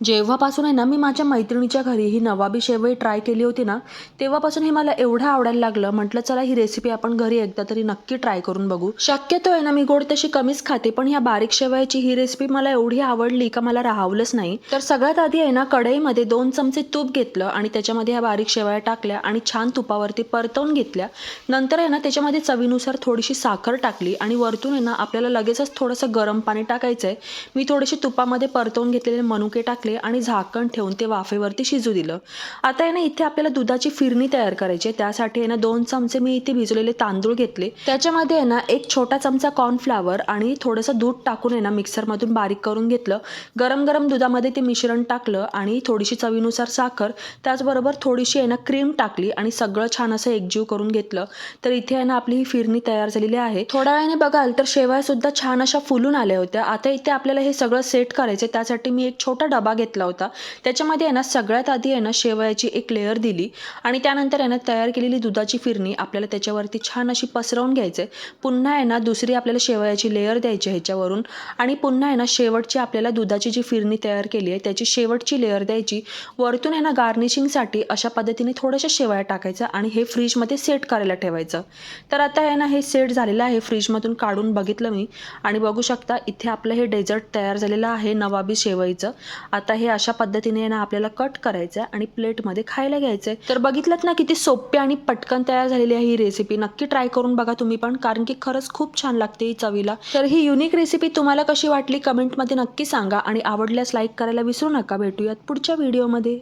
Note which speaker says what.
Speaker 1: जेव्हापासून आहे ना मी माझ्या मैत्रिणीच्या घरी ही नवाबी शेवई ट्राय केली होती ना, तेव्हापासून हे मला एवढं आवडायला लागलं. म्हटलं चला ही रेसिपी आपण घरी एकदा तरी नक्की ट्राय करून बघू. शक्यतो आहे ना मी गोड तशी कमीच खाते, पण ह्या बारीक शेवयाची ही रेसिपी मला एवढी आवडली का मला राहवलंच नाही. तर सगळ्यात आधी आहे ना कढईमध्ये 2 चमचे तूप घेतलं आणि त्याच्यामध्ये ह्या बारीक शेवया टाकल्या आणि छान तुपावरती परतवून घेतल्या. नंतर आहे ना त्याच्यामध्ये चवीनुसार थोडीशी साखर टाकली आणि वरतून आहे ना आपल्याला लगेचच थोडंसं गरम पाणी टाकायचं आहे. मी थोडेसे तुपामध्ये परतवून घेतलेले मनुके टाकले आणि झाकण ठेवून ते वाफेवरती शिजू दिलं. आता आहे ना इथे आपल्याला दुधाची फिरणी तयार करायची आहे. त्यासाठी आहे ना 2 चमचे मी इथे भिजवलेले तांदूळ घेतले. त्याच्यामध्ये आहे ना 1 छोटा चमचा कॉर्नफ्लॉवर आणि थोडंसं दूध टाकून आहे ना मिक्सरमधून बारीक करून घेतलं. गरम गरम दुधामध्ये ते मिश्रण टाकलं आणि थोडीशी चवीनुसार साखर, त्याचबरोबर थोडीशी आहे ना क्रीम टाकली आणि सगळं छान असं एकजीव करून घेतलं. तर इथे आहे ना आपली ही फिरणी तयार झालेली आहे. थोड्या वेळाने बघाल तर शेवया सुद्धा छान अशा फुलून आल्या होत्या. आता इथे आपल्याला हे सगळं सेट करायचं. त्यासाठी मी एक छोटा डबा घेतला होता. त्याच्यामध्ये आहे ना सगळ्यात आधी आहे ना शेवयाची एक लेयर दिली आणि त्यानंतर आहे ना तयार केलेली दुधाची फिरणी आपल्याला त्याच्यावरती छान अशी पसरवून घ्यायचे. पुन्हा आहे ना दुसरी आपल्याला शेवयाची लेयर द्यायची ह्याच्यावरून आणि पुन्हा आहे ना शेवटची आपल्याला दुधाची जी फिरणी तयार केली आहे त्याची शेवटची लेयर द्यायची. वरतून आहे ना गार्निशिंगसाठी अशा पद्धतीने थोड्याशा शेवया टाकायच्या आणि हे फ्रीजमध्ये सेट करायला ठेवायचं. तर आता आहे ना हे सेट झालेलं आहे. फ्रीजमधून काढून बघितलं मी आणि बघू शकता इथे आपलं हे डेझर्ट तयार झालेलं आहे नवाबी शेवईचं. आता हे अशा पद्धतीने ना आपल्याला कट करायचं आणि प्लेटमध्ये खायला घ्यायचंय. तर बघितलं ना किती सोपी आणि पटकन तयार झालेली आहे ही रेसिपी. नक्की ट्राय करून बघा तुम्ही पण, कारण की खरंच खूप छान लागते ही चवीला. तर ही युनिक रेसिपी तुम्हाला कशी वाटली कमेंटमध्ये नक्की सांगा आणि आवडल्यास लाईक करायला विसरू नका. भेटूयात पुढच्या व्हिडिओमध्ये.